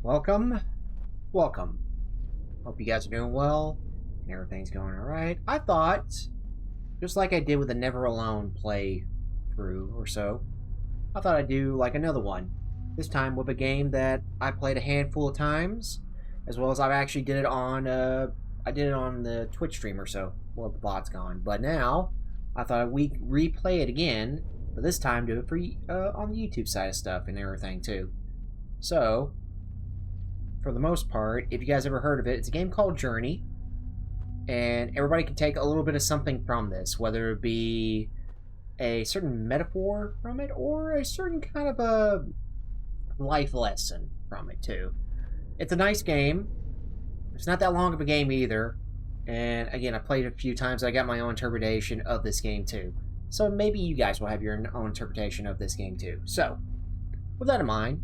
Welcome. Welcome. Hope you guys are doing well and everything's going alright. I thought, just like I did with the Never Alone playthrough or so, I thought I'd do like another one. This time with a game that I played a handful of times, as well as I actually did it on the Twitch stream or so. Well, the bot's gone. But now, I thought we'd replay it again, but this time do it for on the YouTube side of stuff and everything too. So, for the most part, if you guys ever heard of it, it's a game called Journey, and everybody can take a little bit of something from this, whether it be a certain metaphor from it or a certain kind of a life lesson from it too. It's a nice game. It's not that long of a game either, and again, I played it a few times. I got my own interpretation of this game too, so maybe you guys will have your own interpretation of this game too. So, with that in mind,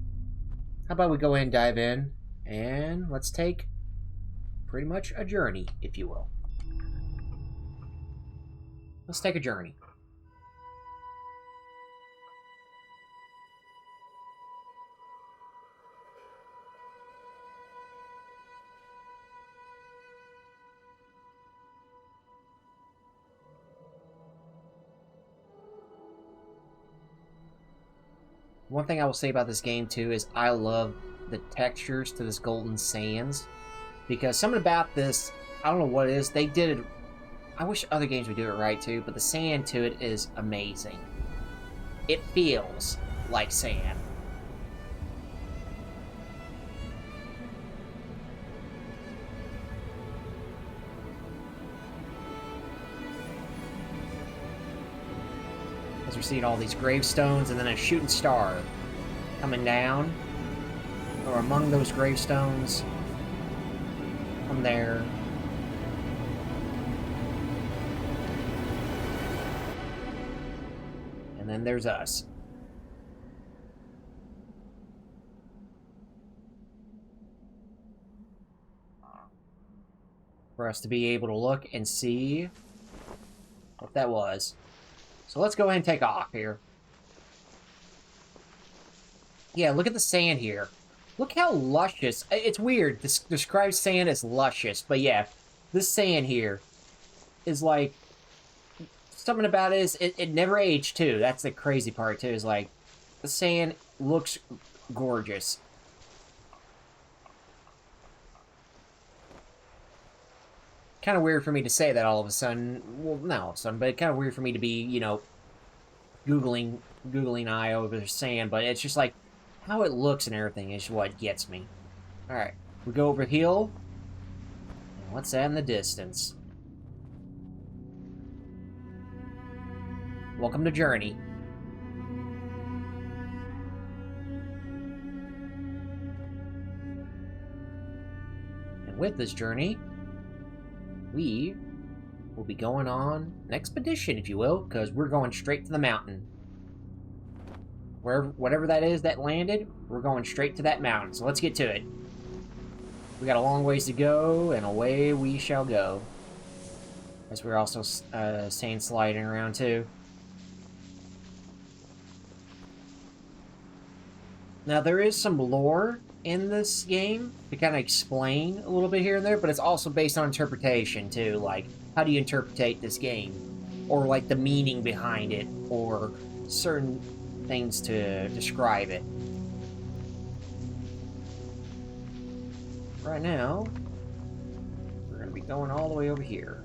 how about we go ahead and dive in, and let's take pretty much a journey, if you will. Let's take a journey. One thing I will say about this game too is I love the textures to this golden sands, because something about this, I don't know what it is, they did it. I wish other games would do it right too, but the sand to it is amazing. It feels like sand. As we're seeing all these gravestones and then a shooting star coming down, or among those gravestones from there. And then there's us. For us to be able to look and see what that was. So let's go ahead and take off here. Yeah, look at the sand here. Look how luscious. It's weird. This describes sand as luscious, but yeah, this sand here is like, something about it is it never aged too. That's the crazy part too, is like the sand looks gorgeous. Kind of weird for me to say that all of a sudden. Well, not all of a sudden, but kind of weird for me to be, you know, googling eye over the sand. But it's just like how it looks and everything is what gets me. All right, we go over hill. And what's that in the distance? Welcome to Journey. And with this journey, we will be going on an expedition, if you will, because we're going straight to the mountain. Whatever that is that landed, we're going straight to that mountain. So let's get to it. We got a long ways to go, and away we shall go. As we're also sand sliding around too. Now there is some lore in this game to kind of explain a little bit here and there, but it's also based on interpretation too. Like, how do you interpret this game, or like the meaning behind it, or certain things to describe it. Right now, we're going to be going all the way over here.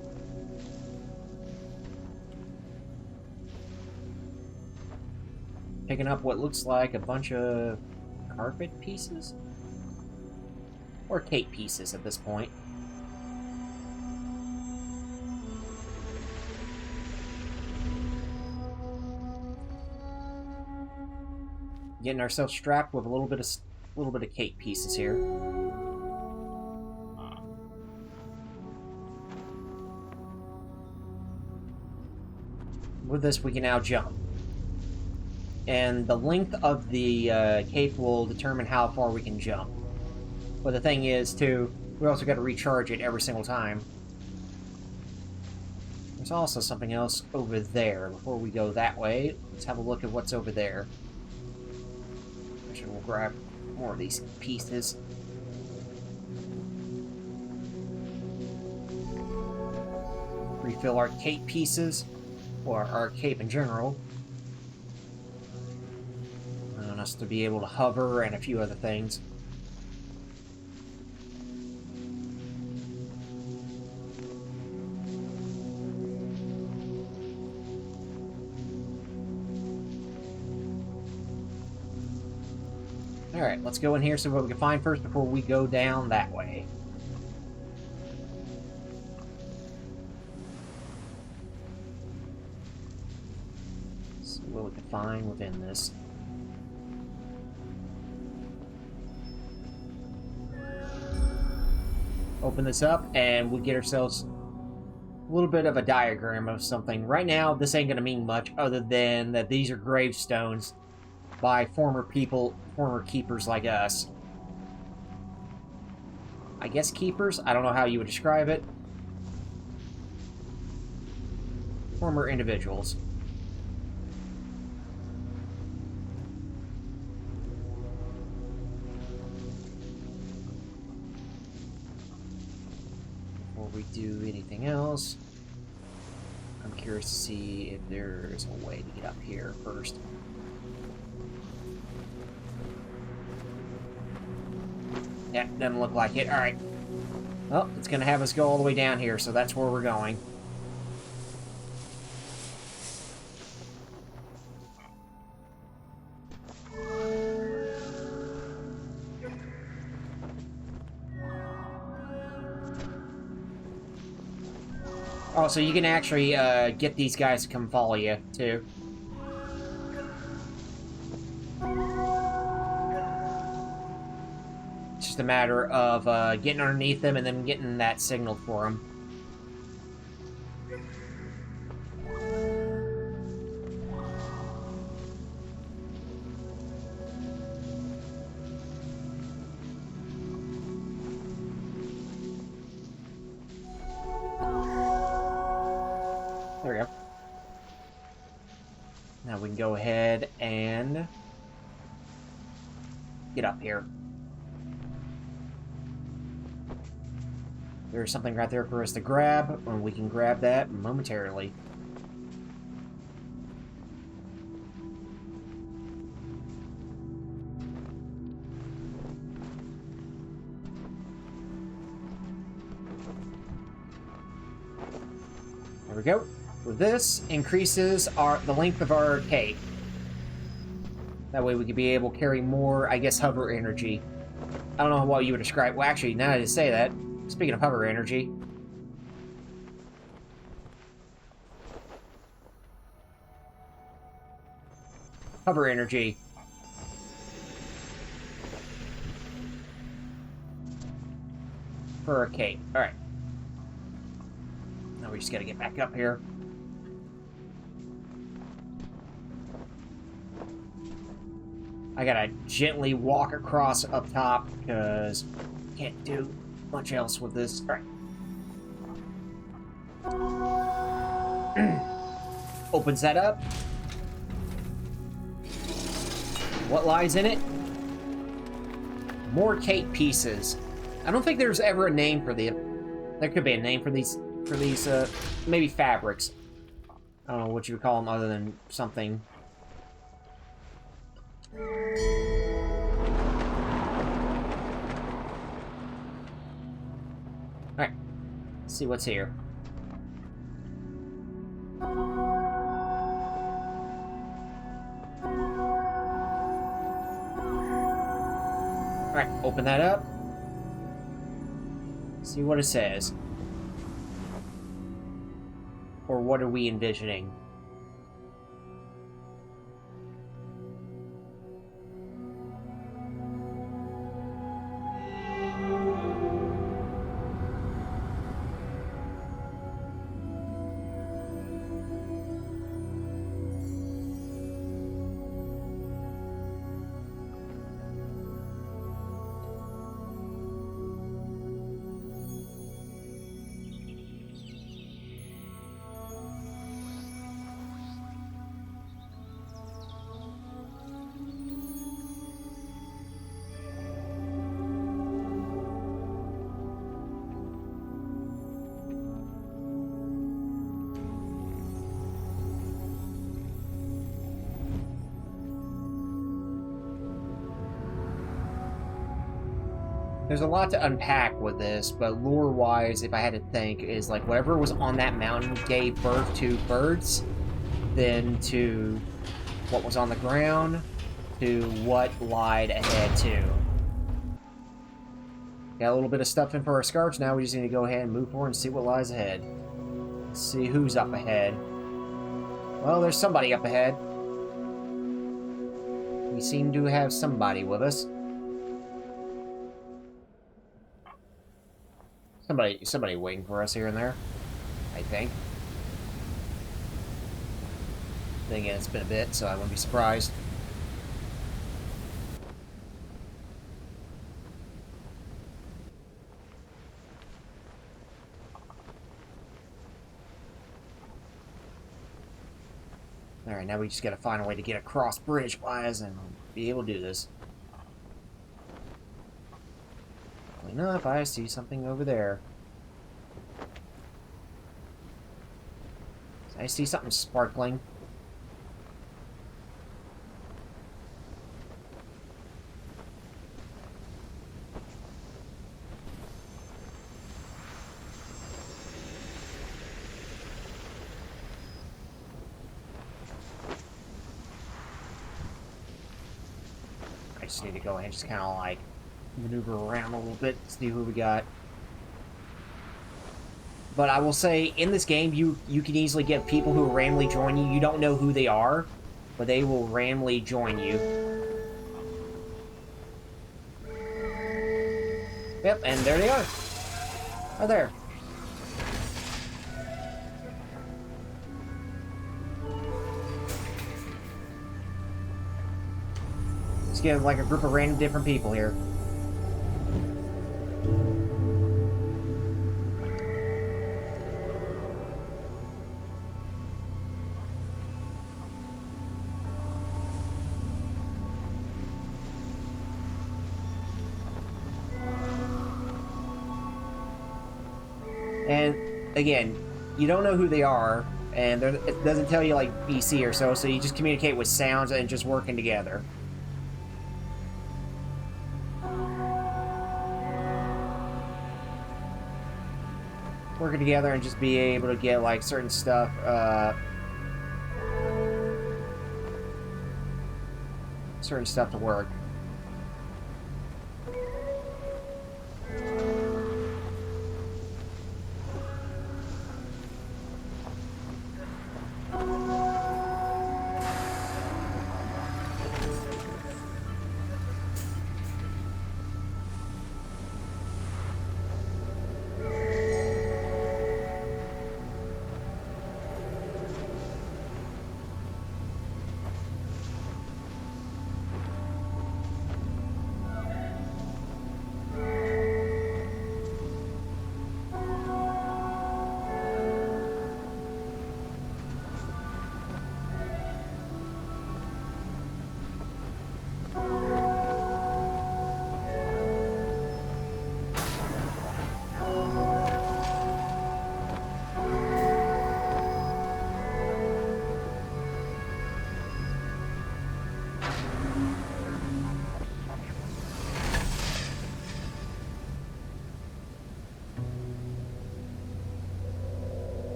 Picking up what looks like a bunch of carpet pieces? Or cape pieces at this point. Getting ourselves strapped with a little bit of cape pieces here. With this, we can now jump. And the length of the cape will determine how far we can jump. But the thing is, too, we also got to recharge it every single time. There's also something else over there. Before we go that way, let's have a look at what's over there. Actually, we'll grab more of these pieces. refill our cape pieces, or our cape in general. Allowing us to be able to hover and a few other things. Alright, let's go in here, see what we can find first before we go down that way. See what we can find within this. Open this up, and we get ourselves a little bit of a diagram of something. Right now, this ain't going to mean much other than that these are gravestones by former keepers like us. I guess keepers? I don't know how you would describe it. Former individuals. Before we do anything else, I'm curious to see if there's a way to get up here first. Yeah, doesn't look like it. Alright. Well, it's going to have us go all the way down here, so that's where we're going. Oh, so you can actually get these guys to come follow you, too. It's just a matter of getting underneath them and then getting that signal for them. There we go. Now we can go ahead and get up here. There's something right there for us to grab, and we can grab that momentarily. There we go. With this, increases the length of our cape. That way we could be able to carry more, I guess, hover energy. I don't know what you would describe. Well, actually, now that I say that, speaking of hover energy, hover energy. For a cape. Alright. Now we just gotta get back up here. I gotta gently walk across up top because can't do much else with this. Alright. Opens that up. What lies in it? More cape pieces. I don't think there's ever a name for them. There could be a name for these maybe fabrics. I don't know what you would call them other than something. Alright. Let's see what's here. Alright, open that up. See what it says. Or what are we envisioning? There's a lot to unpack with this, but lore-wise, if I had to think, is like whatever was on that mountain gave birth to birds, then to what was on the ground, to what lied ahead too. Got a little bit of stuff in for our scarves now. We just need to go ahead and move forward and see what lies ahead. Let's see who's up ahead. Well, there's somebody up ahead. We seem to have somebody with us. Somebody waiting for us here and there, I think. Then again, it's been a bit, so I wouldn't be surprised. Alright, now we just gotta find a way to get across bridge-wise and be able to do this. Enough, I see something over there. I see something sparkling. I just need to go ahead and just kind of like maneuver around a little bit, see who we got. But I will say, in this game, you can easily get people who randomly join you. You don't know who they are, but they will randomly join you. Yep, and there they are. Right there. Let's get like a group of random different people here. And again, you don't know who they are, and it doesn't tell you like BC or so you just communicate with sounds and just working together. Working together and just be able to get like certain stuff, to work.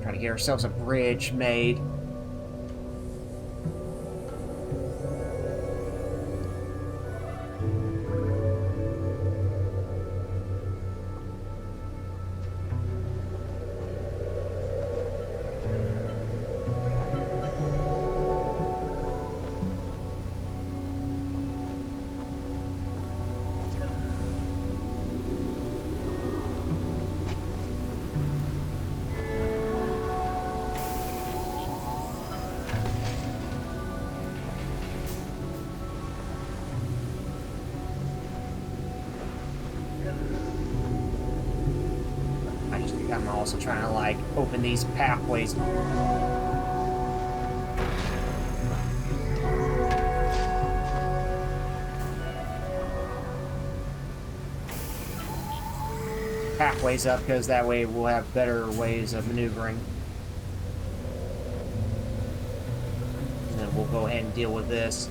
Try to get ourselves a bridge made. I'm also trying to like open these pathways. Pathways up, because that way we'll have better ways of maneuvering. And then we'll go ahead and deal with this.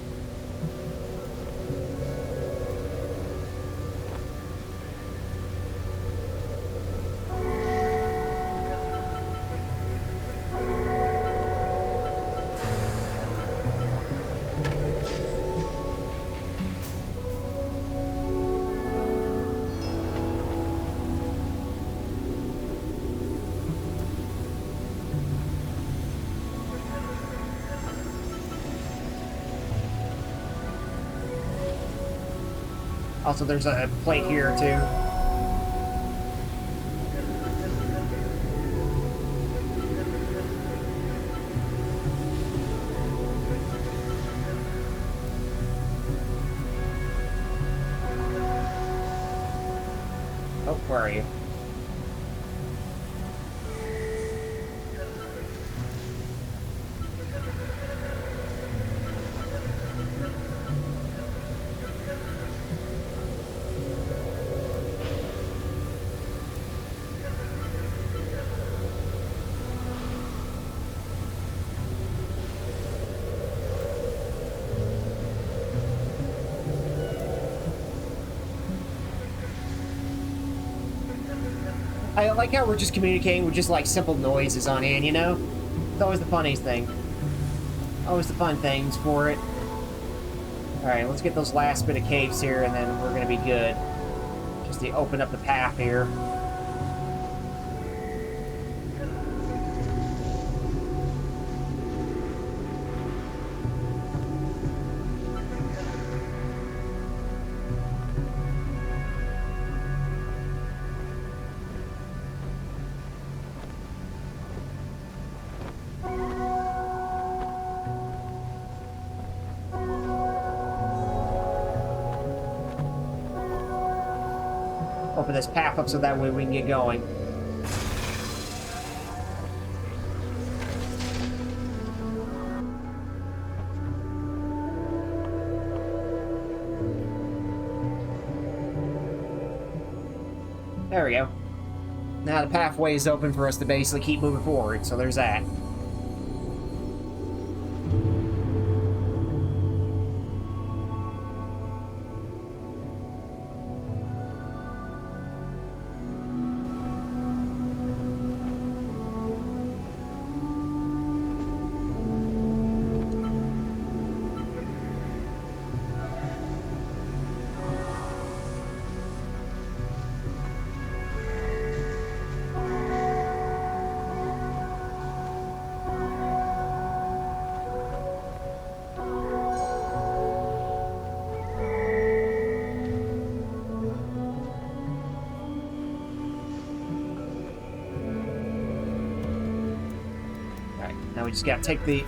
Also, there's a plate here, too. Oh, where are you? I like how we're just communicating with just like simple noises on hand, you know? It's always the funniest thing. Always the fun things for it. Alright, let's get those last bit of caves here and then we're gonna be good. Just to open up the path here. Open this path up so that way we can get going. There we go. Now the pathway is open for us to basically keep moving forward, so there's that. Now we just gotta take the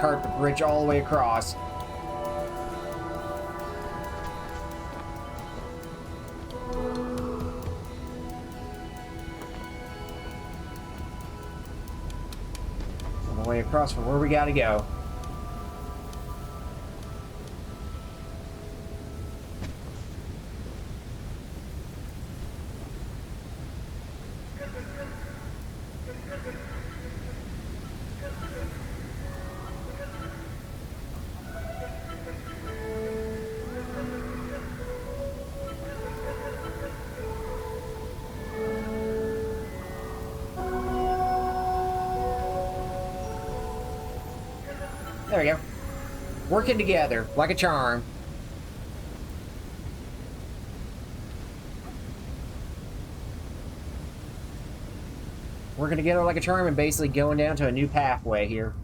carpet bridge all the way across. All the way across from where we gotta go. There we go. Working together like a charm. Working together like a charm and basically going down to a new pathway here.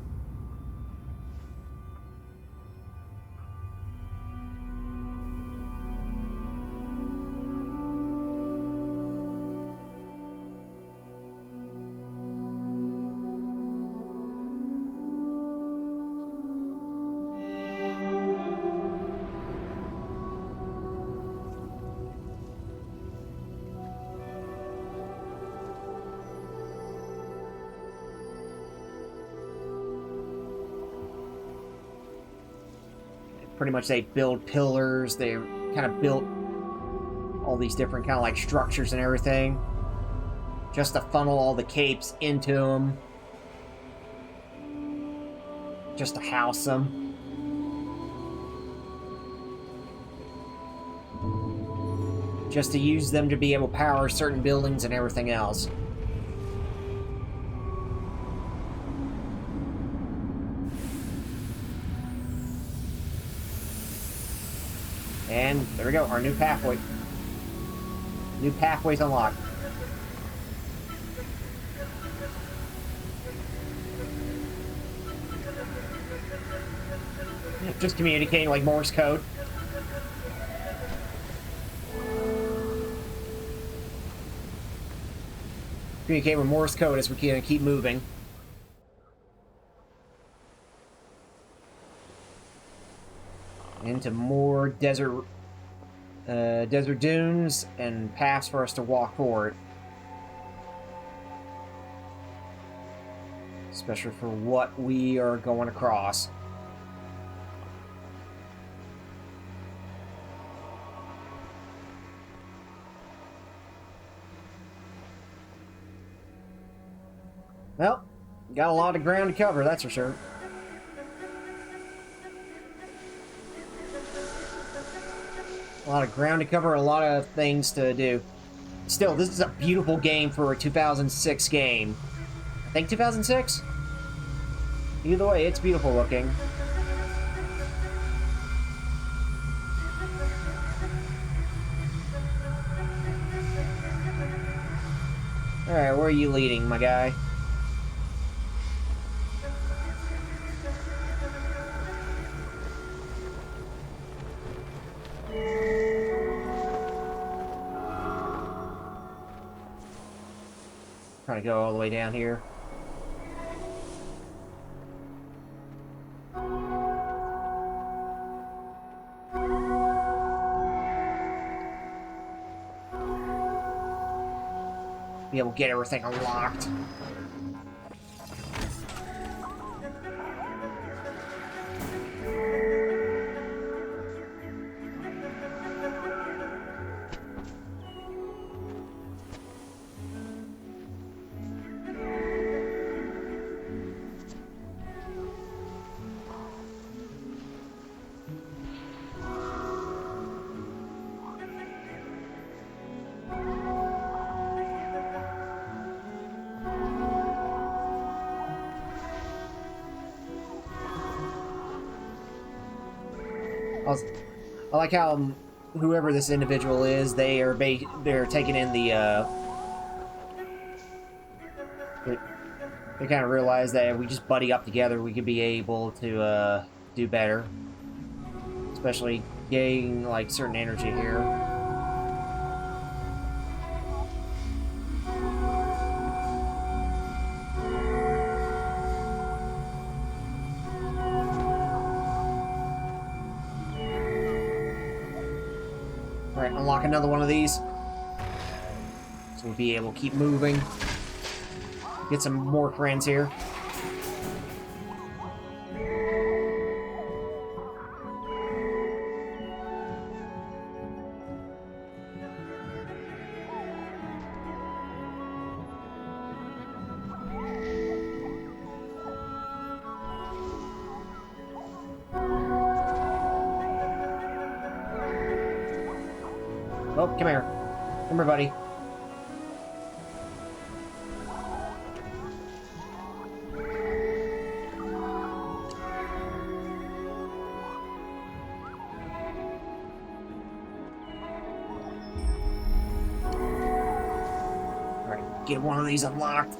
Pretty much they build pillars, they kind of built all these different kind of like structures and everything just to funnel all the capes into them, just to house them. Just to use them to be able to power certain buildings and everything else. And there we go, our new pathway. New pathways unlocked. Just communicating like Morse code. Communicate with Morse code as we can keep moving. Into more desert dunes and paths for us to walk forward. Especially for what we are going across. Well, got a lot of ground to cover, that's for sure. A lot of ground to cover, a lot of things to do. Still, this is a beautiful game for a 2006 game. I think 2006? Either way, it's beautiful looking. Alright, where are you leading, my guy? Trying to go all the way down here. Be able to get everything unlocked. I like how whoever this individual is, they're taking in the they kind of realize that if we just buddy up together, we could be able to do better, especially getting like certain energy here. Alright, unlock another one of these. So we'll be able to keep moving. Get some more friends here. Oh, come here. Come here, buddy. Alright, get one of these unlocked.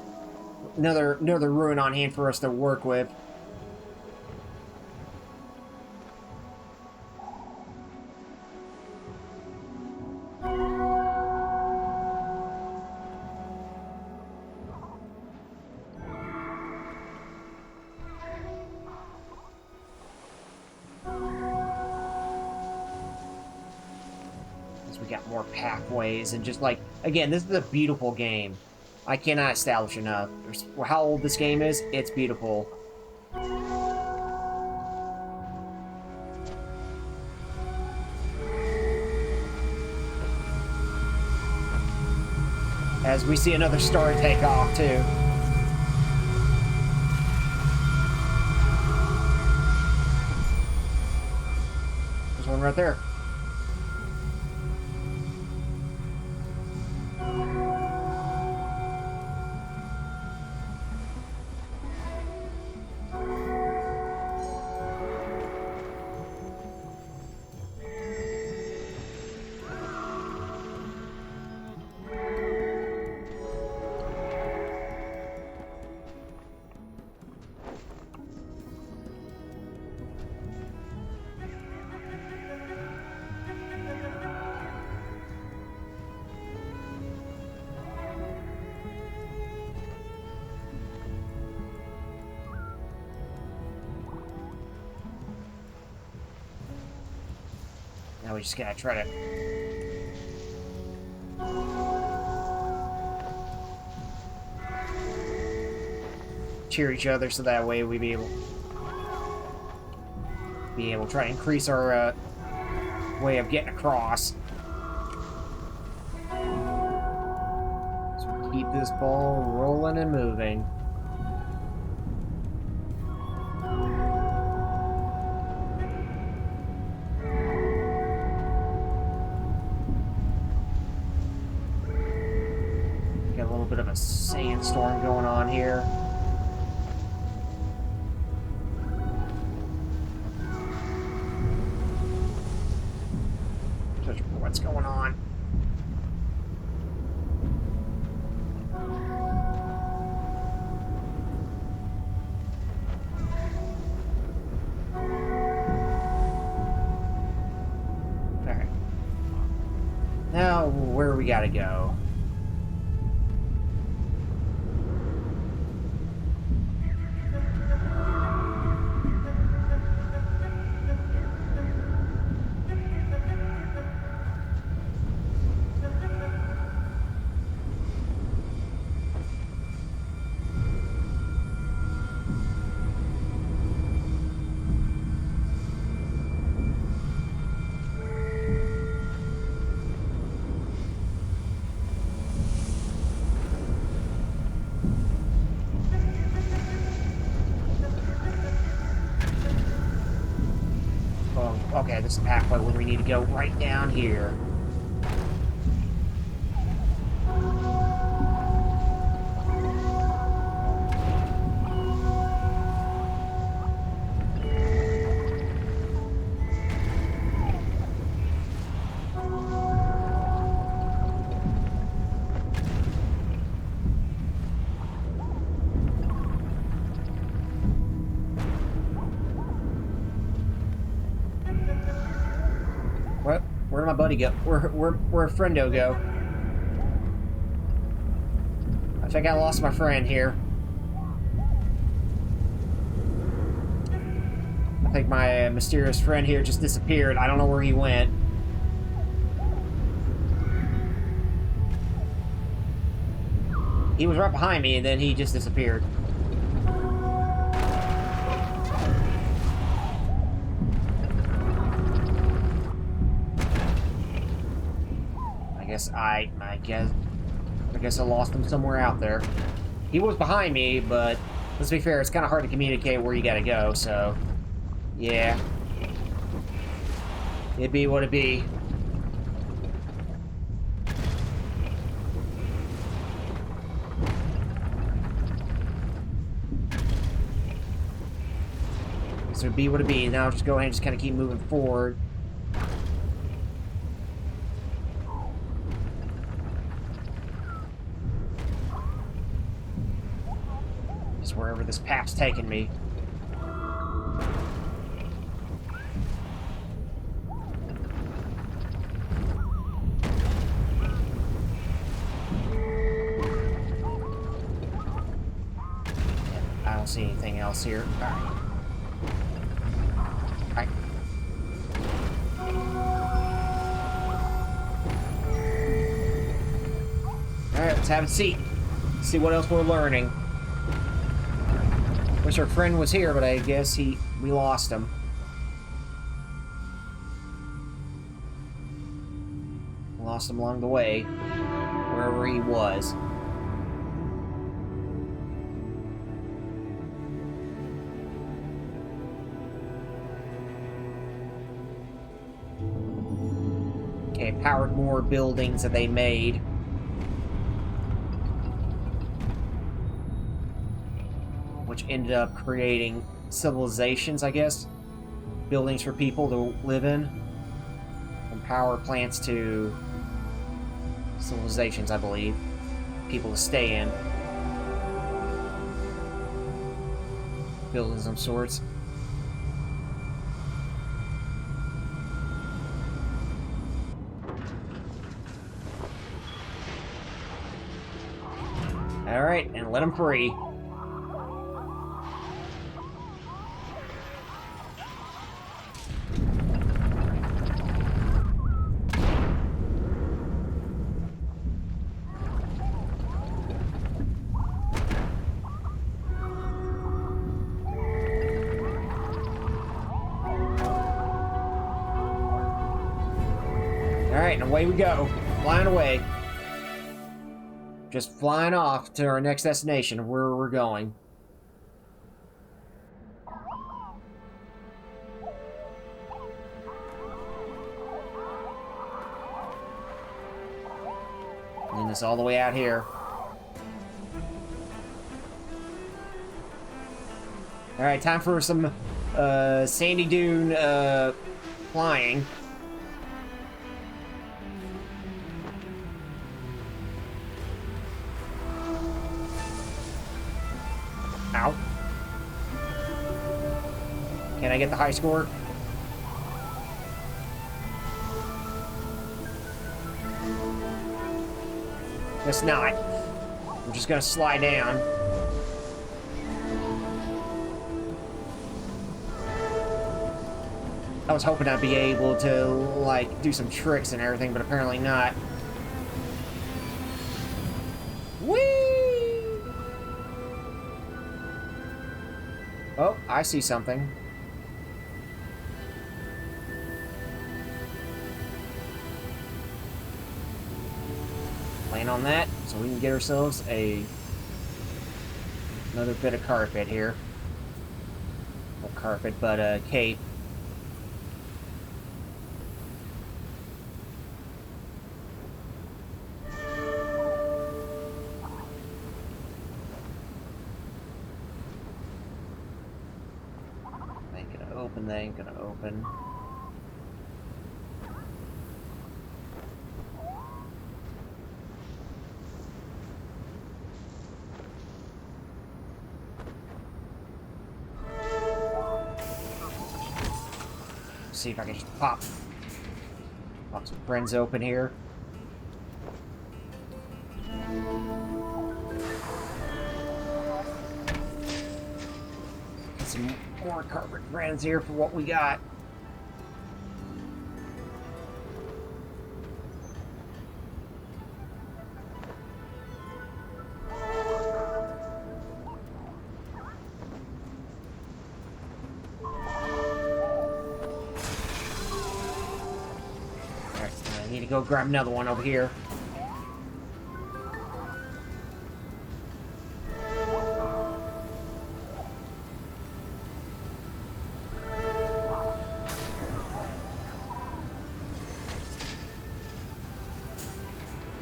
Another ruin on hand for us to work with. We got more pathways and just like, again, this is a beautiful game. I cannot establish enough. How old this game is, it's beautiful. As we see another star take off too. There's one right there. Now we just gotta try to cheer each other so that way we be able to try to increase our way of getting across. So keep this ball rolling and moving. Got a little bit of a sandstorm going on here. What's going on? Alright. Now, where we gotta go? Okay, this is the pathway where we need to go right down here. Where'd my buddy go? Where'd Friendo go? I think I lost my friend here. I think my mysterious friend here just disappeared. I don't know where he went. He was right behind me and then he just disappeared. I guess I lost him somewhere out there. He was behind me, but let's be fair, it's kind of hard to communicate where you gotta go, so yeah. It be what it be. So it be what it be. Now just go ahead and just kind of keep moving forward. Wherever this path's taking me. I don't see anything else here. Alright. Alright. Alright, let's have a seat. See what else we're learning. Wish our friend was here, but I guess we lost him. Lost him along the way, wherever he was. Okay, powered more buildings that they made. Which ended up creating civilizations, I guess. Buildings for people to live in. From power plants to civilizations, I believe. People to stay in. Buildings of sorts. Alright, and let them free. Alright, and away we go. Flying away. Just flying off to our next destination, where we're going. And this all the way out here. Alright, time for some sandy dune flying. Ow. Can I get the high score? Guess not. I'm just gonna slide down. I was hoping I'd be able to, like, do some tricks and everything, but apparently not. Whee! Oh, I see something. Land on that, so we can get ourselves another bit of carpet here. Not carpet, but cape. They ain't gonna open. See if I can just pop some friends open here. Get some more carpet friends here for what we got. Alright, I need to go grab another one over here.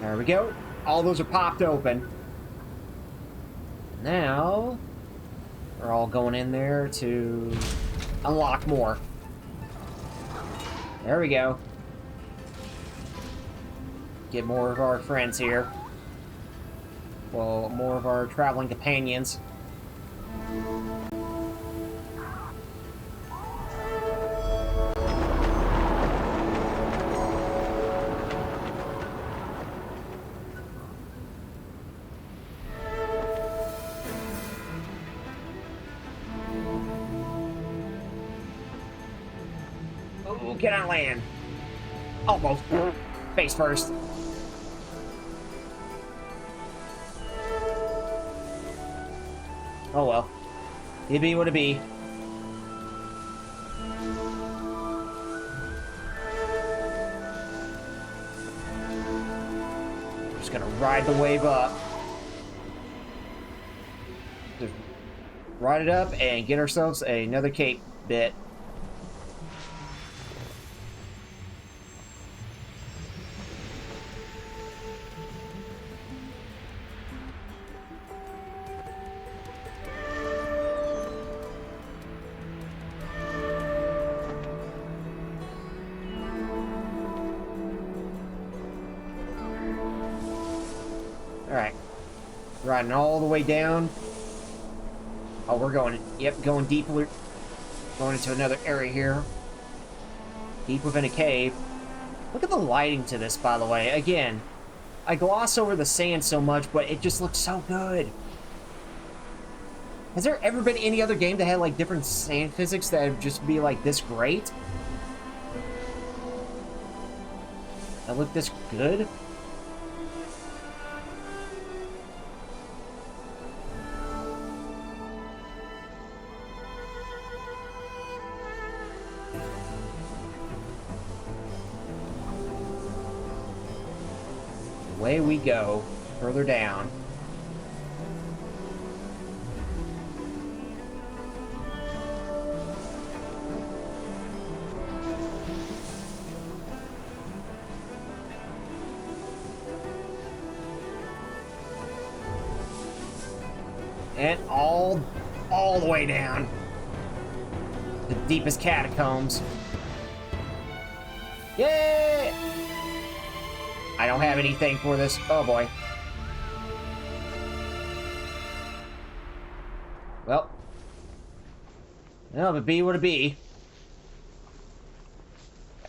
There we go. All those are popped open. Now, we're all going in there to unlock more. There we go. Get more of our friends here. Well, more of our traveling companions. Ooh, can I land? Almost. Face first. Oh well. It be what it be. Just gonna ride the wave up. Just ride it up and get ourselves another cape bit. Alright. Riding all the way down. Oh, we're going, yep, going deeper. Going into another area here. Deep within a cave. Look at the lighting to this, by the way. Again, I gloss over the sand so much, but it just looks so good. Has there ever been any other game that had, like, different sand physics that would just be, like, this great? That look this good? away we go, further down. And all the way down. The deepest catacombs. Yay! I don't have anything for this. Oh boy. Well, but be what it be.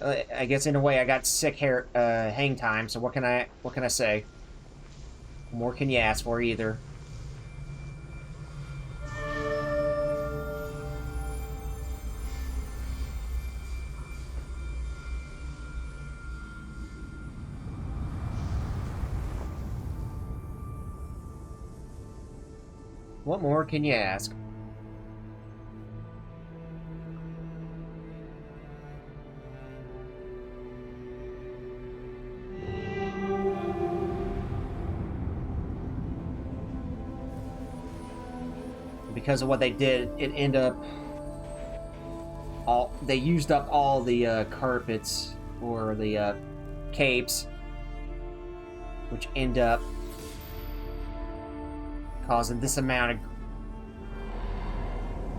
I guess in a way I got sick hair hang time. So what can I say? What more can you ask for either? What more can you ask? Because of what they did, it ended up they used up all the carpets or the capes, which end up causing this amount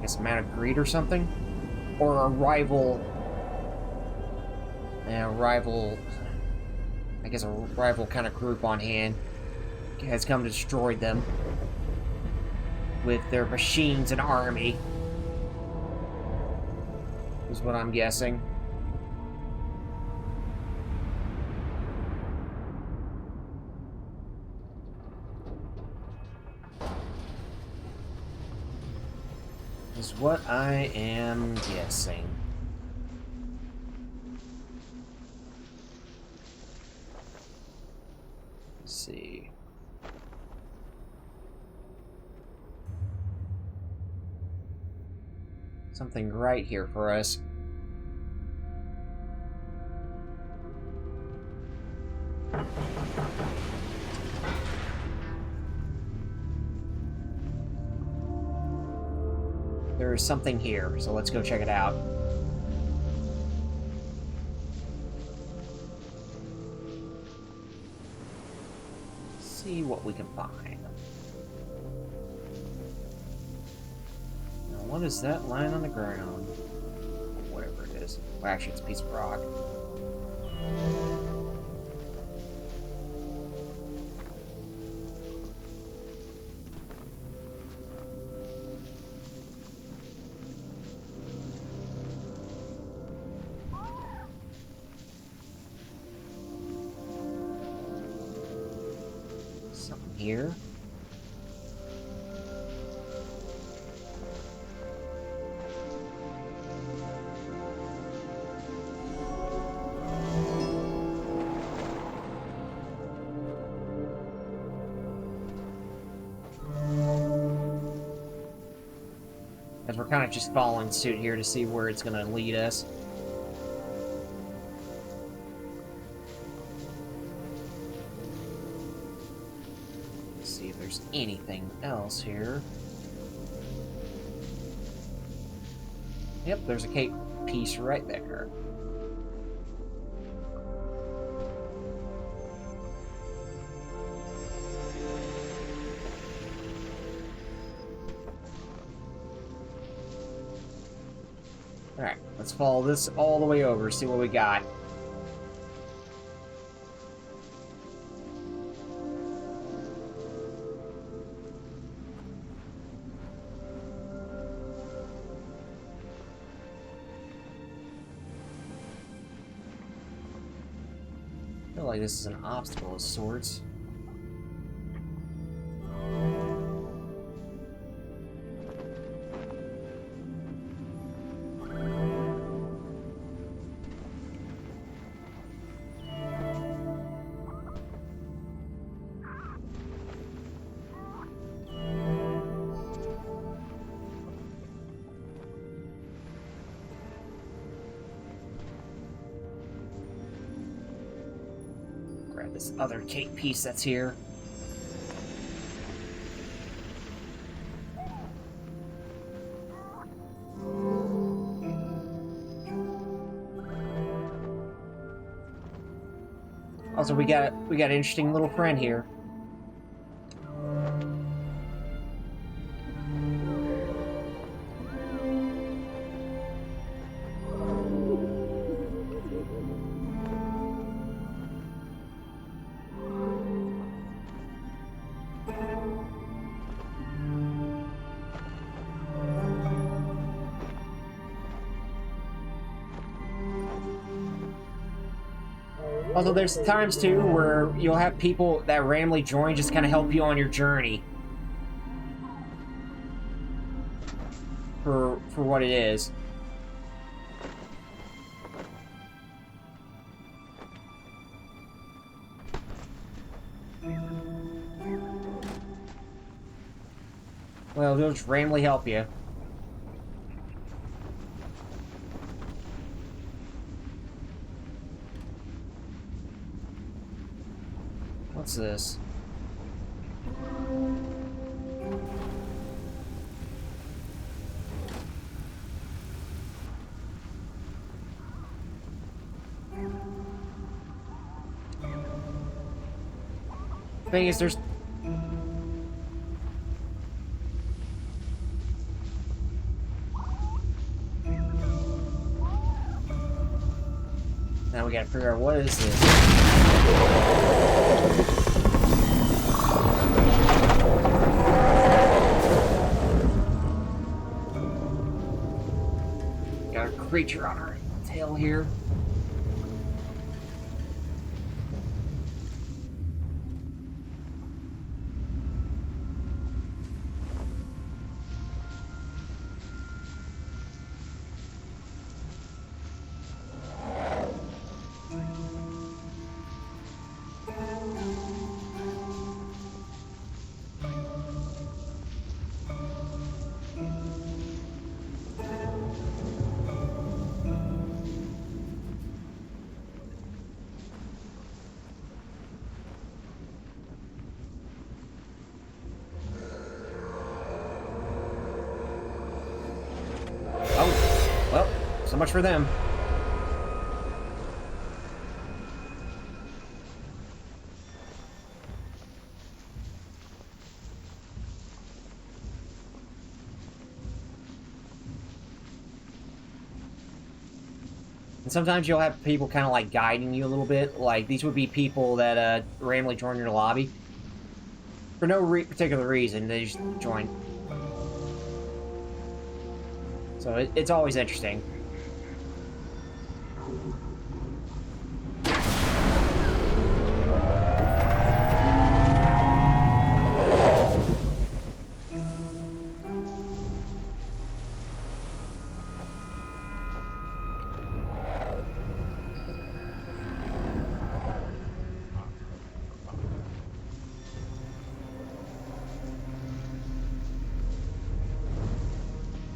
of greed or something, or a rival kind of group on hand has come to destroy them with their machines and army, is what I'm guessing. Is what I am guessing. Let's see. Something right here for us. There is something here, so let's go check it out. See what we can find. Now, what is that lying on the ground? Whatever it is. Well, actually, it's a piece of rock. Here. As we're kind of just following suit here to see where it's going to lead us. Anything else here? Yep, there's a cape piece right there. Alright, let's follow this all the way over, see what we got. I feel like this is an obstacle of sorts. Grab this other cake piece that's here. Also, we got an interesting little friend here. Although there's times too where you'll have people that randomly join just kind of help you on your journey for what it is. Well, they'll just randomly help you. What's this? Thing is, there's... Now we gotta figure out what is this. Got a creature on our tail here. Well, so much for them. And sometimes you'll have people kind of like guiding you a little bit. Like these would be people that randomly join your lobby for no particular reason. They just join. So it's always interesting.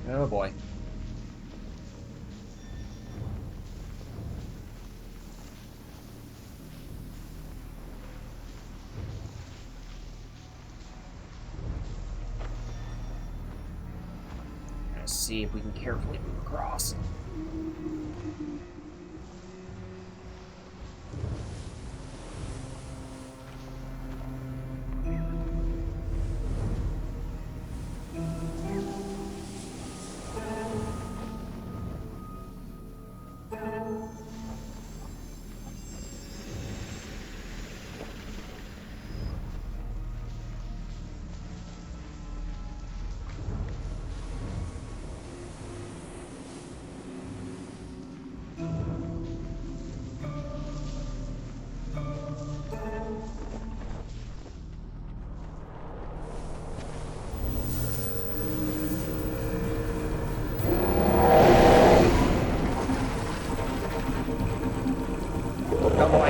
Oh boy. Let's see if we can carefully move across. Oh boy.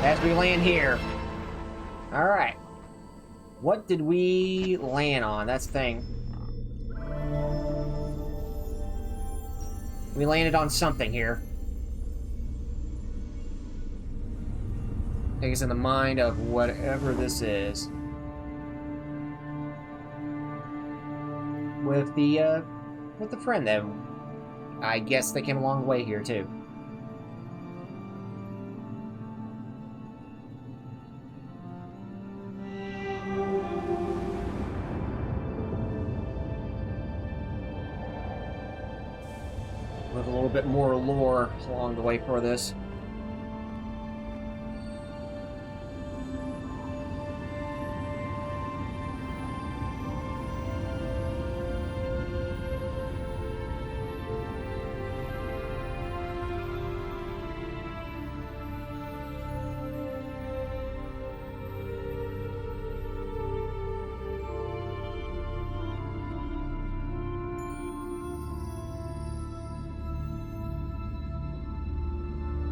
As we land here. Alright. What did we land on? That's the thing. We landed on something here. Take us in the mind of whatever this is. With the friend that I guess they came a long way here too. With a little bit more lore along the way for this.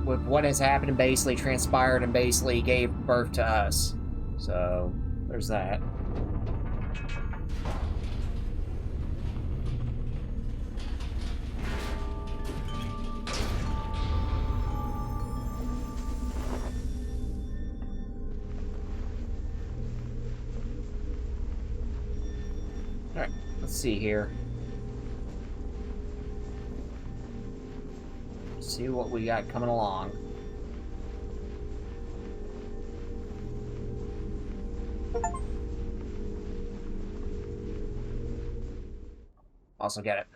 With what has happened and basically transpired and basically gave birth to us. So, there's that. Alright, let's see here. See what we got coming along. Also get it.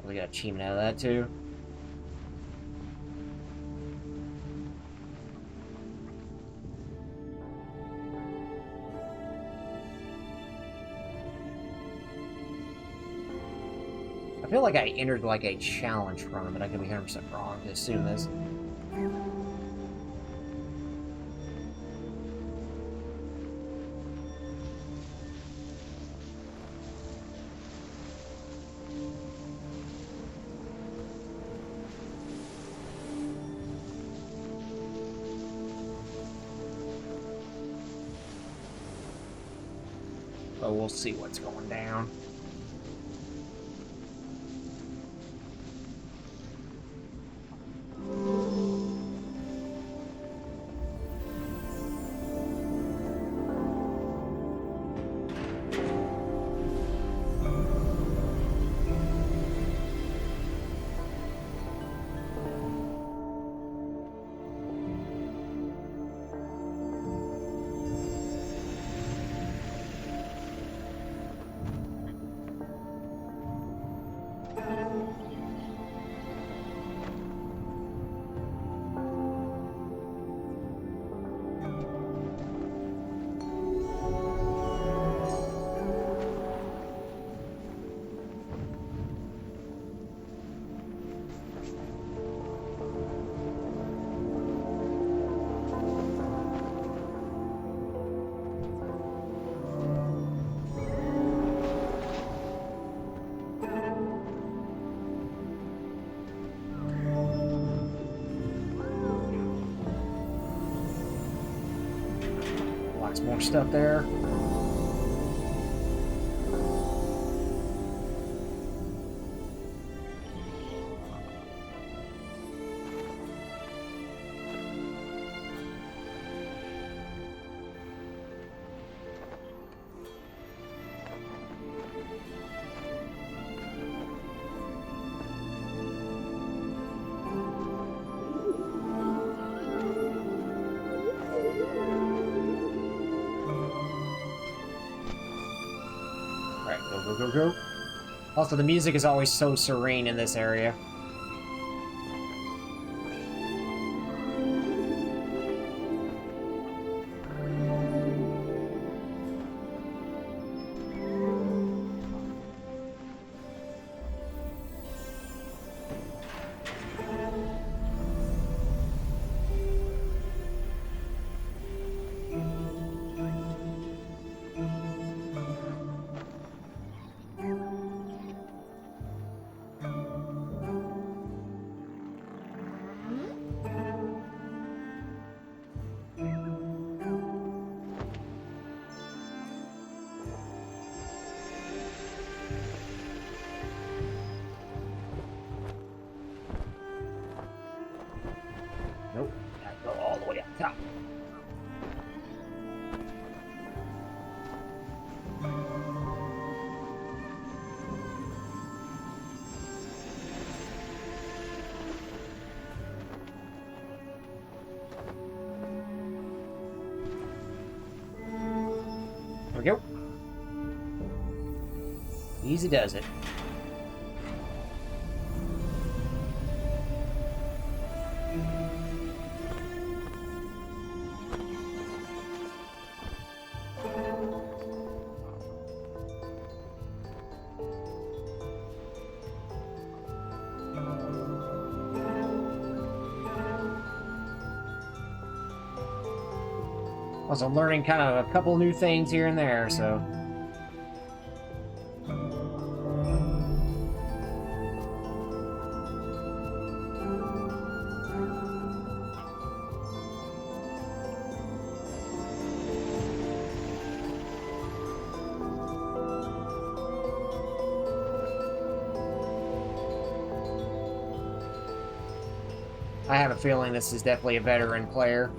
We got achievement out of that too. I feel like I entered like a challenge from it, but I could be 100% wrong to assume this. But we'll see what's going down. Lots more stuff there. Go. Also, the music is always so serene in this area. Easy does it. Also, I'm learning kind of a couple new things here and there, so... I have a feeling this is definitely a veteran player.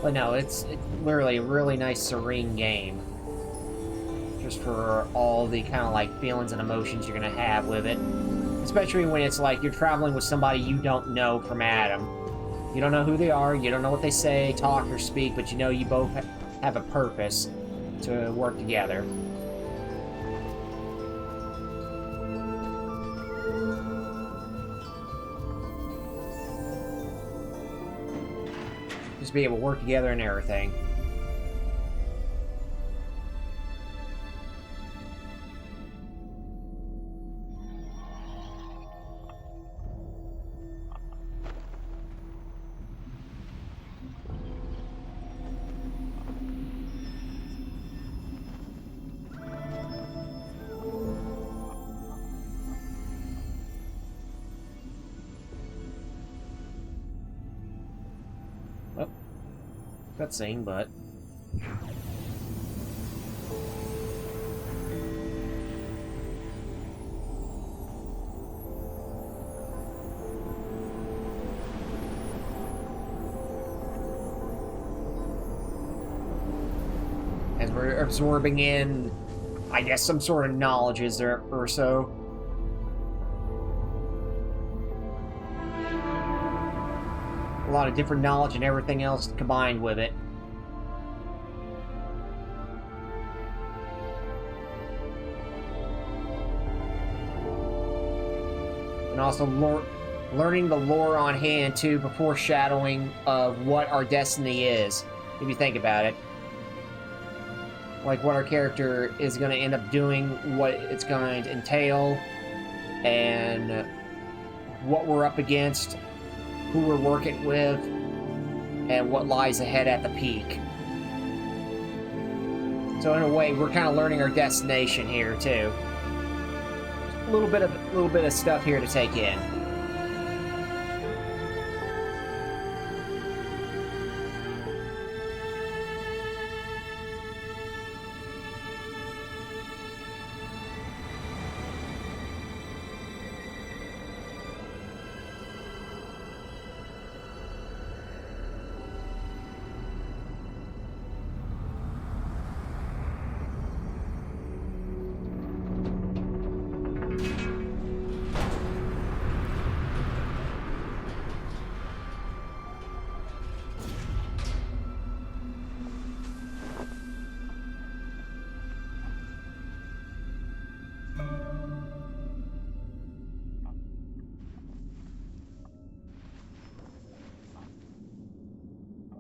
But no, it's literally a really nice, serene game. Just for all the kind of like feelings and emotions you're gonna have with it. Especially when it's like you're traveling with somebody you don't know from Adam. You don't know who they are, you don't know what they say, talk, or speak, but you know you both have a purpose to work together. Just be able to work together and everything. Well, cutscene, but... as we're absorbing in, I guess, some sort of knowledge is there or so. A lot of different knowledge and everything else combined with it. And also learning the lore on hand, too, before shadowing of what our destiny is, if you think about it. Like, what our character is going to end up doing, what it's going to entail, and what we're up against, who we're working with, and what lies ahead at the peak. So in a way, we're kind of learning our destination here, too. A little bit of stuff here to take in.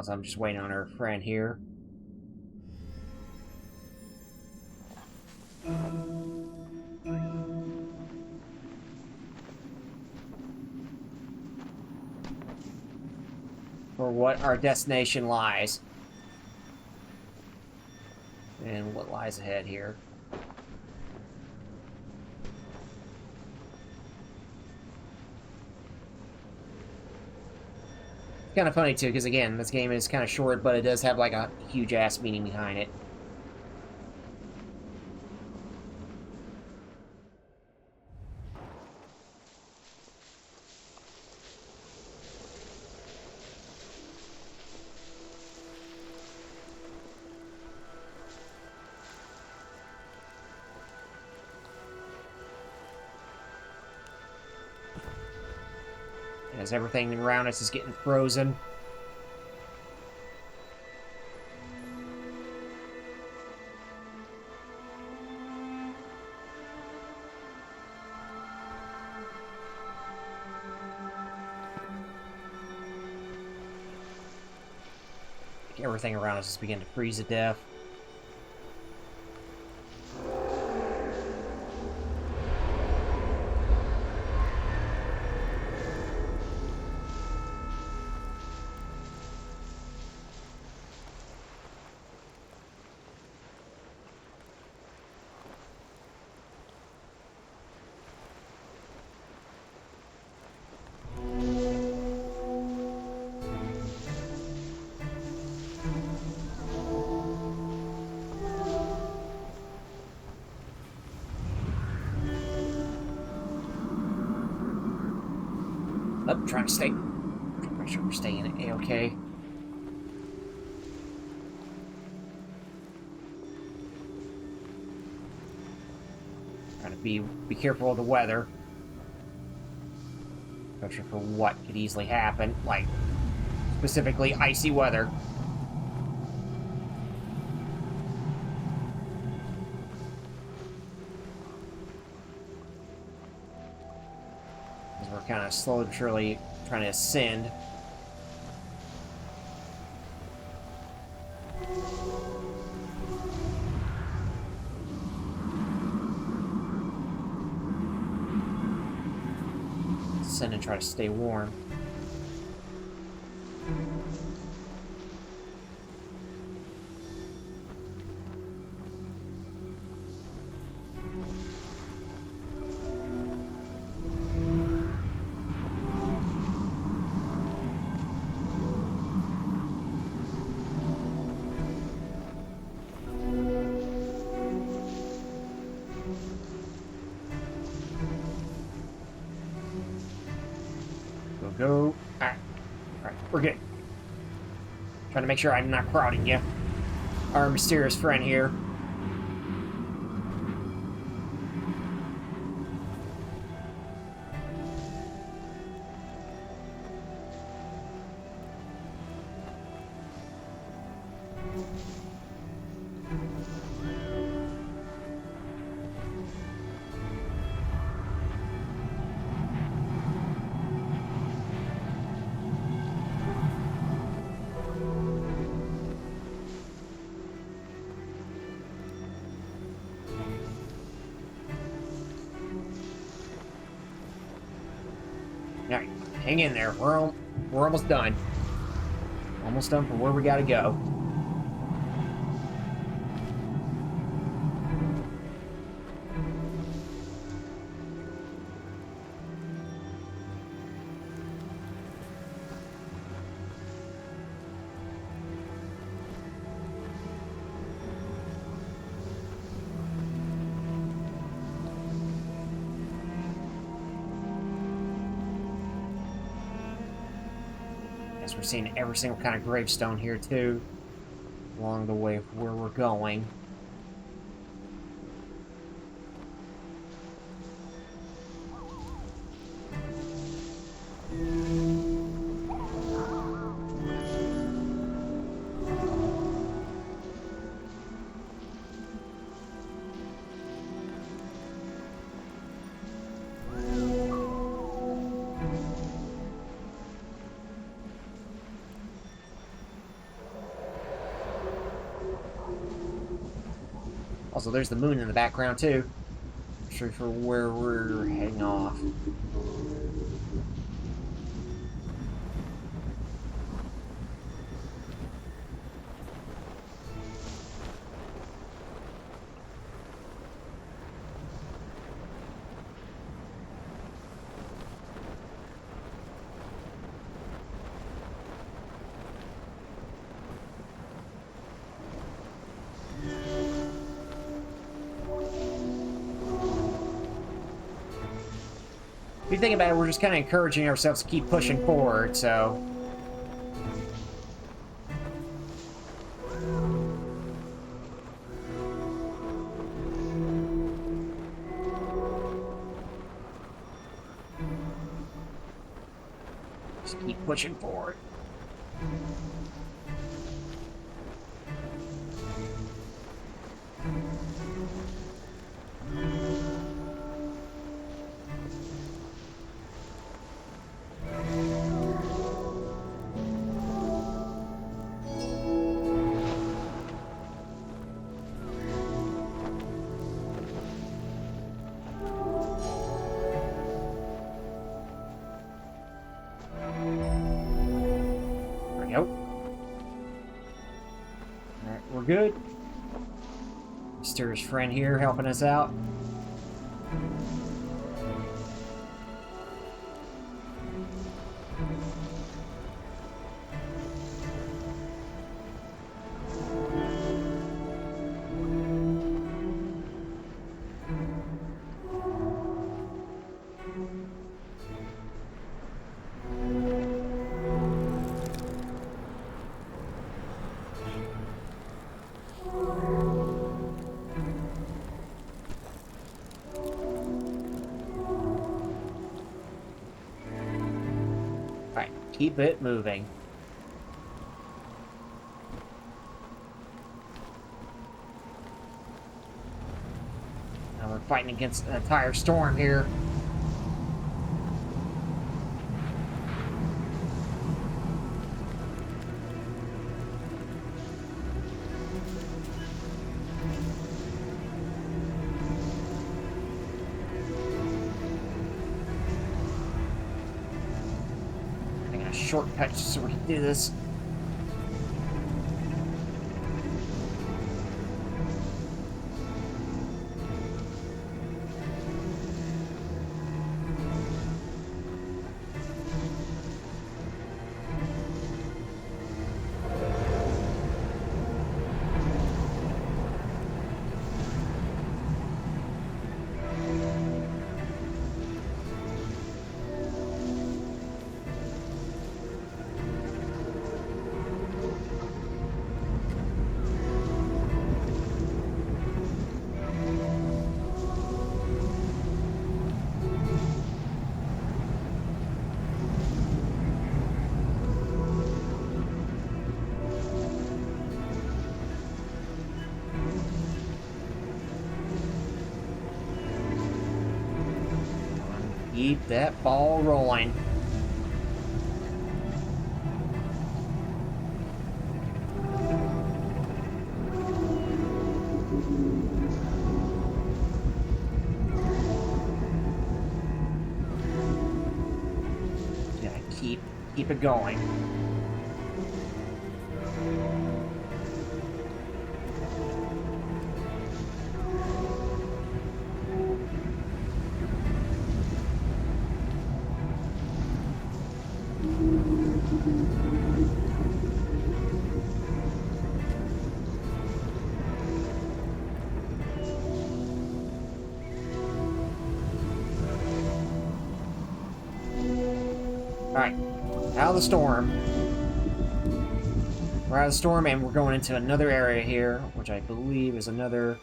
So I'm just waiting on our friend here. For what our destination lies. And what lies ahead here. Kind of funny too, because again, this game is kind of short, but it does have like a huge ass meaning behind it. as everything around us is getting frozen. Everything around us is beginning to freeze to death. Up, trying to stay. Make sure we're staying at A-OK. Trying to be careful of the weather. Especially for what could easily happen, like specifically icy weather. We're kind of slowly but surely trying to ascend. Ascend and try to stay warm. Go. Alright, we're good. Trying to make sure I'm not crowding you. Our mysterious friend here. Alright, hang in there. We're almost done. Almost done for where we gotta go. We're seeing every single kind of gravestone here too, along the way of where we're going. Also, there's the moon in the background, too. Not sure for where we're heading off. If you think about it, we're just kind of encouraging ourselves to keep pushing forward, so... Just keep pushing forward. Good. Mr.'s friend here helping us out. Keep it moving. Now we're fighting against an entire storm here. Shortcut so we can do this. Keep that ball rolling. Yeah, keep it going. Alright, out of the storm. We're out of the storm and we're going into another area here, which I believe is another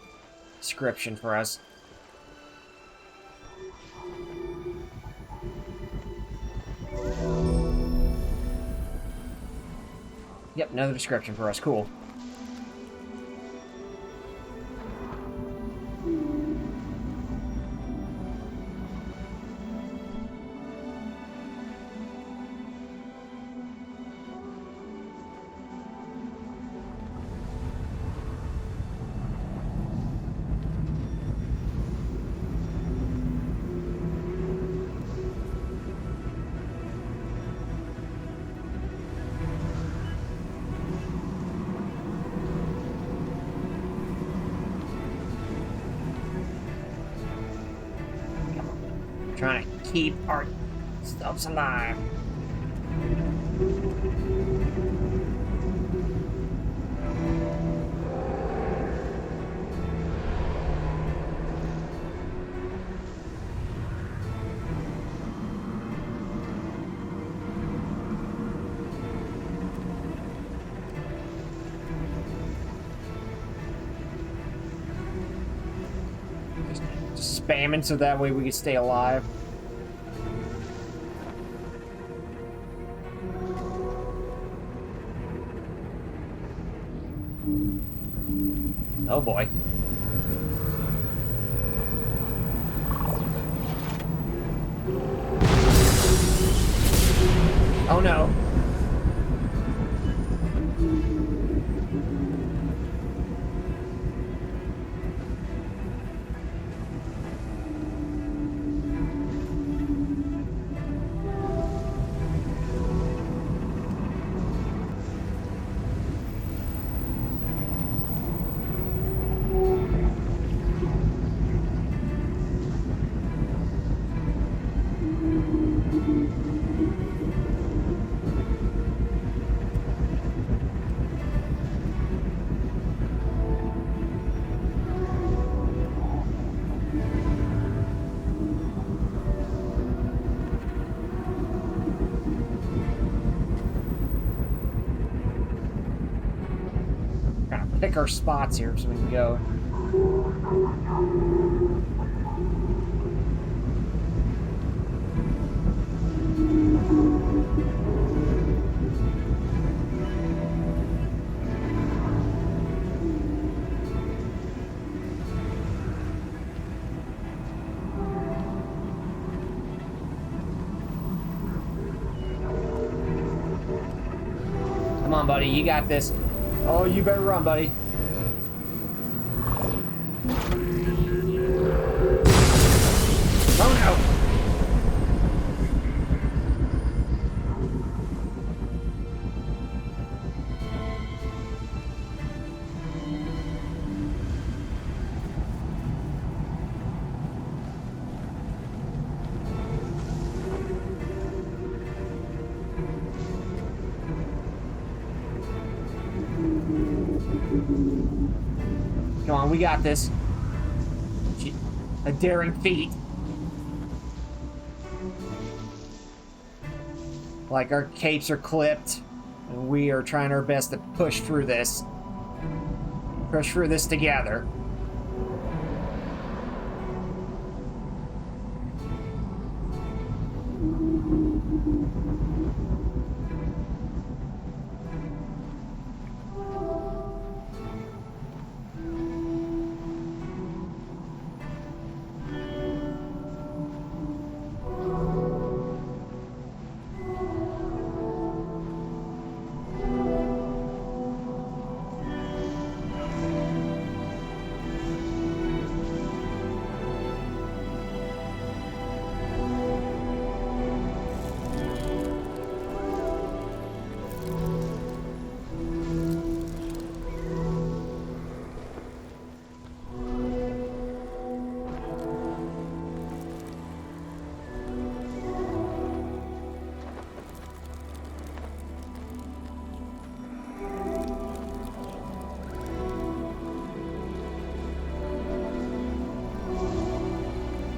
description for us. Yep, another description for us. Cool. Trying to keep our stuffs alive. Just spamming so that way we can stay alive. Oh boy. Oh no. Pick our spots here so we can go. Come on, buddy, you got this. Oh, you better run, buddy. Oh no! Come on, we got this. A daring feat. Like our capes are clipped, and we are trying our best to push through this. Push through this together.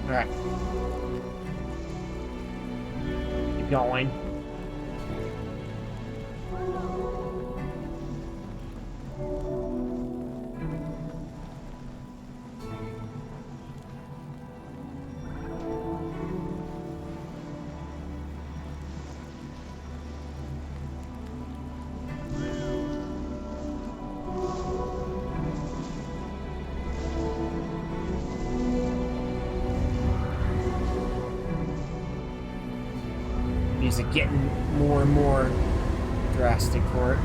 Alright. Keep going. Music getting more and more drastic for it.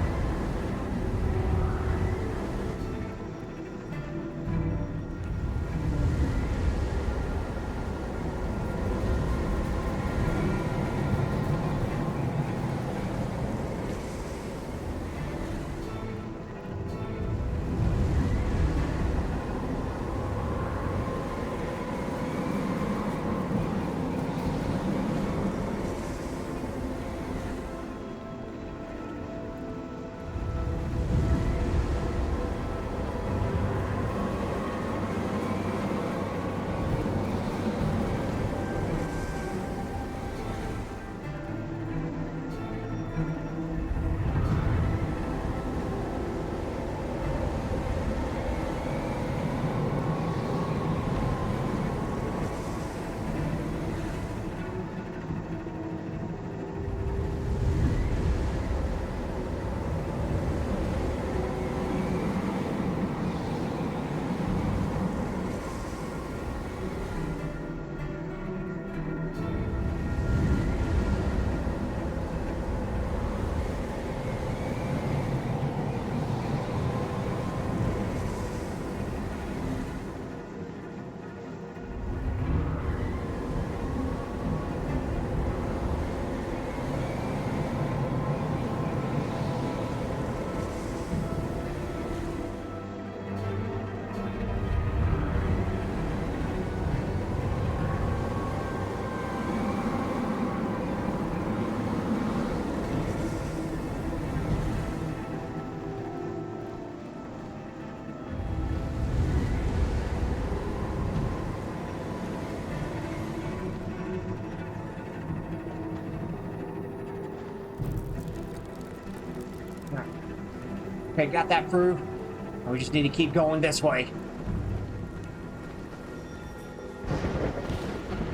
Okay, got that through. And we just need to keep going this way.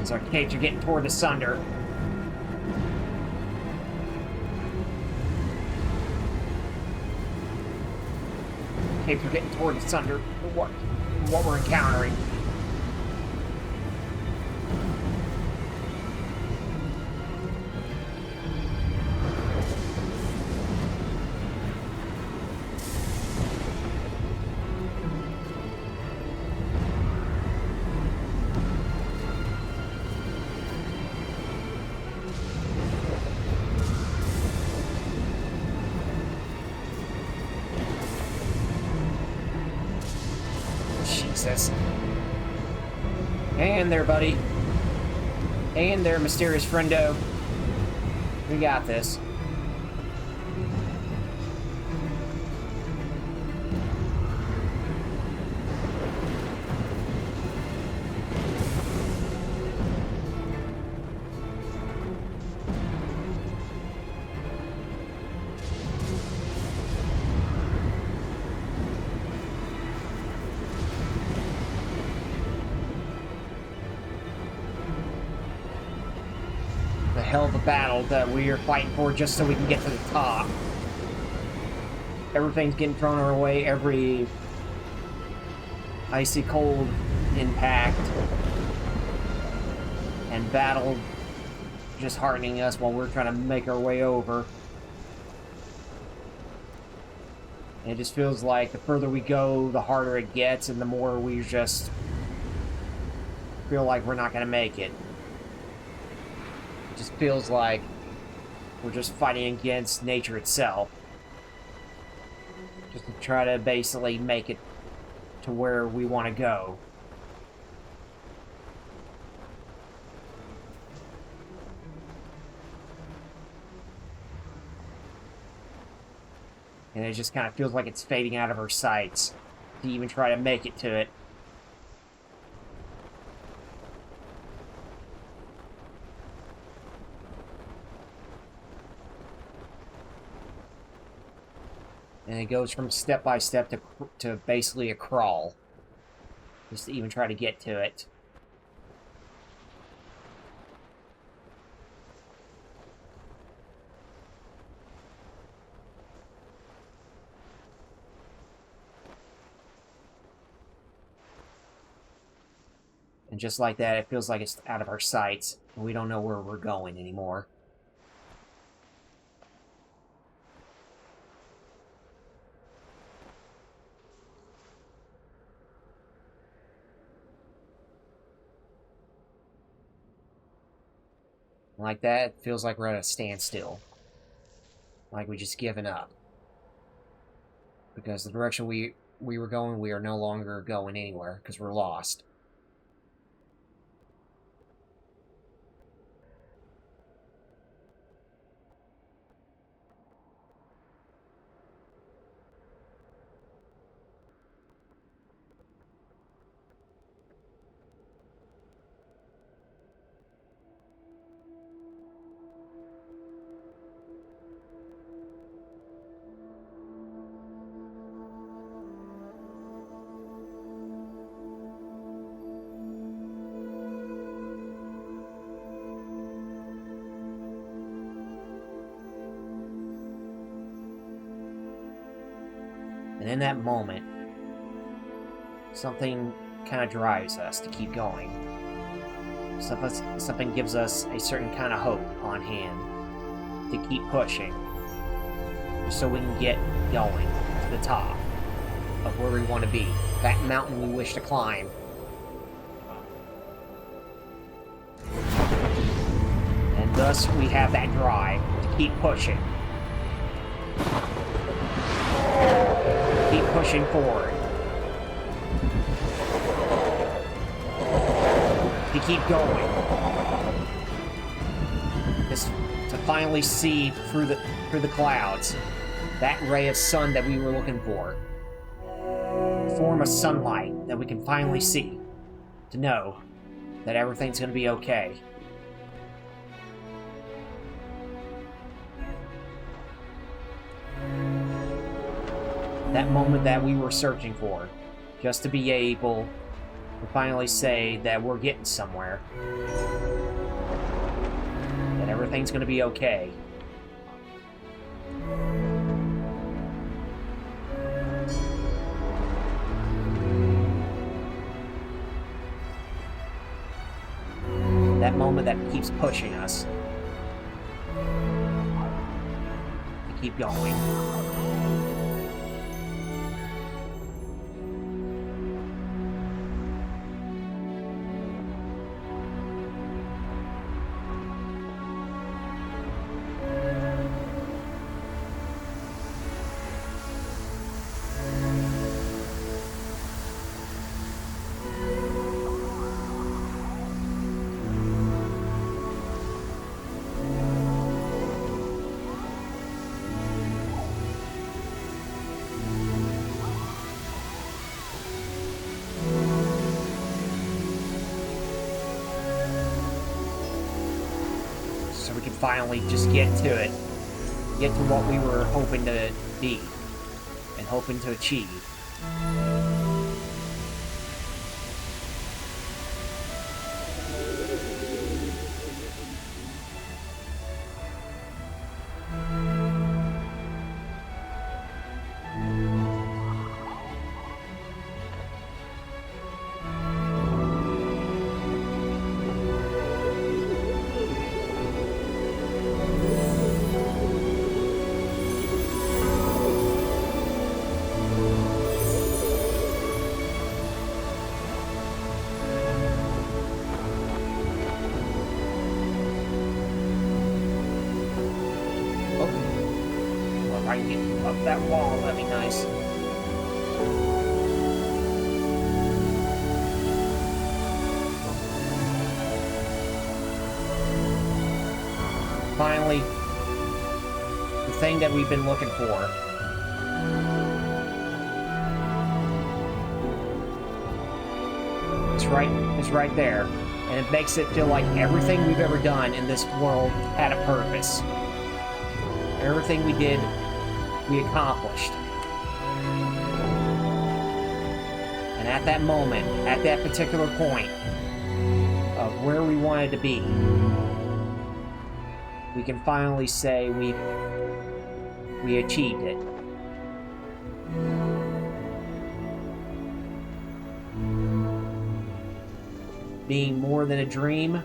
As our capes are getting toward the sunder. Capes are getting toward the sunder. What we're encountering. Jesus. And there, buddy. And there, mysterious friendo. We got this. Hell of a battle that we are fighting for just so we can get to the top. Everything's getting thrown our way, every icy cold impact and battle just hardening us while we're trying to make our way over. And it just feels like the further we go, the harder it gets, and the more we just feel like we're not going to make it. It just feels like we're just fighting against nature itself. Just to try to basically make it to where we want to go. And it just kind of feels like it's fading out of our sights to even try to make it to it. And it goes from step by step to basically a crawl. Just to even try to get to it. And just like that, it feels like it's out of our sights. And we don't know where we're going anymore. Like that, it feels like we're at a standstill. Like we just given up. Because the direction we were going, we are no longer going anywhere, because we're lost. And in that moment, something kind of drives us to keep going. Something gives us a certain kind of hope on hand to keep pushing, so we can get going to the top of where we want to be, that mountain we wish to climb. And thus we have that drive to keep pushing. Keep pushing forward. To keep going. Just to finally see through the clouds that ray of sun that we were looking for. Form of sunlight that we can finally see. To know that everything's going to be okay. That moment that we were searching for. Just to be able to finally say that we're getting somewhere. That everything's going to be okay. That moment that keeps pushing us to keep going. So we can finally just get to it. Get to what we were hoping to be. And hoping to achieve. I can get up that wall, that'd be nice. Finally, the thing that we've been looking for. It's right there. And it makes it feel like everything we've ever done in this world had a purpose. Everything we did, we accomplished. And at that moment, at that particular point of where we wanted to be, we can finally say we achieved it. Being more than a dream,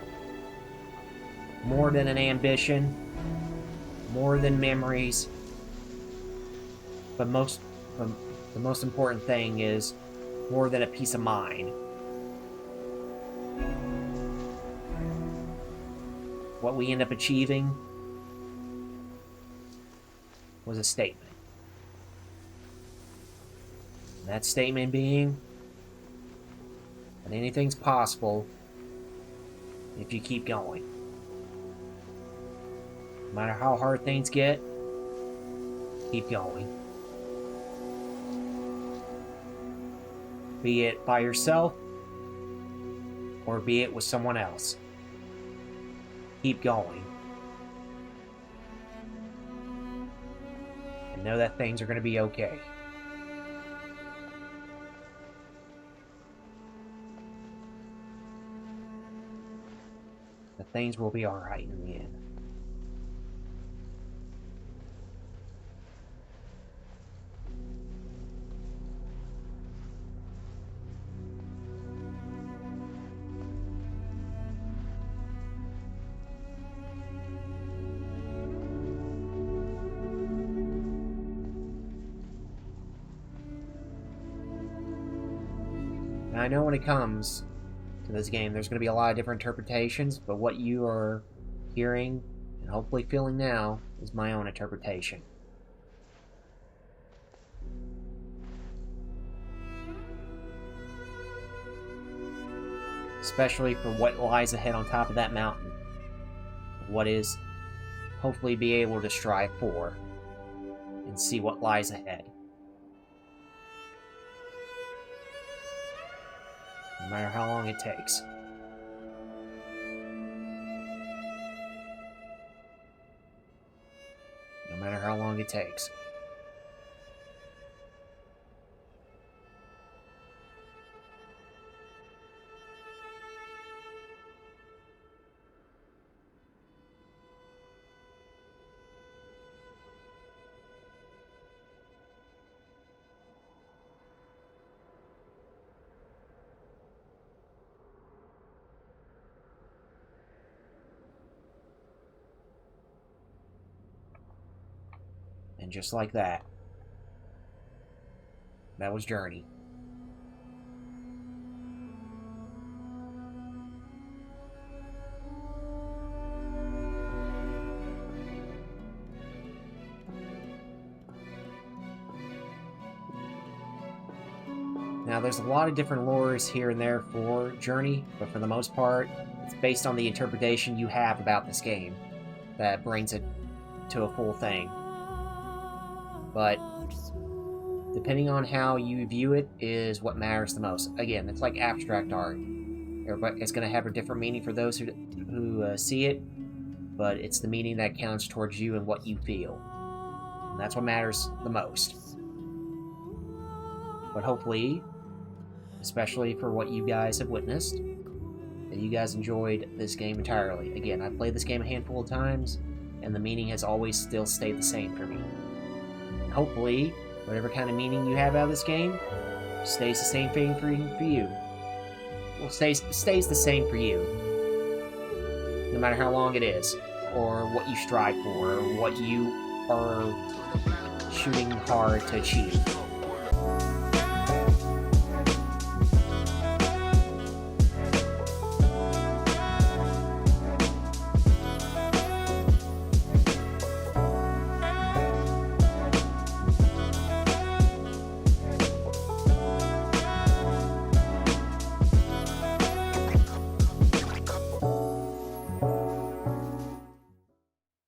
more than an ambition, more than memories, but the most important thing is more than a peace of mind. What we end up achieving was a statement. And that statement being that anything's possible if you keep going. No matter how hard things get, keep going. Be it by yourself, or be it with someone else. Keep going. And know that things are going to be okay. That things will be alright in the end. Now, I know when it comes to this game, there's going to be a lot of different interpretations, but what you are hearing and hopefully feeling now is my own interpretation. Especially for what lies ahead on top of that mountain. What is hopefully be able to strive for and see what lies ahead. No matter how long it takes. No matter how long it takes. And just like that. That was Journey. Now, there's a lot of different lores here and there for Journey, but for the most part, it's based on the interpretation you have about this game that brings it to a full thing. But depending on how you view it is what matters the most. Again, it's like abstract art. It's going to have a different meaning for those who see it, but it's the meaning that counts towards you and what you feel. And that's what matters the most. But hopefully, especially for what you guys have witnessed, that you guys enjoyed this game entirely. Again, I've played this game a handful of times, and the meaning has always still stayed the same for me. And hopefully, whatever kind of meaning you have out of this game stays the same thing for you. Well, stays the same for you, no matter how long it is, or what you strive for, or what you are shooting hard to achieve.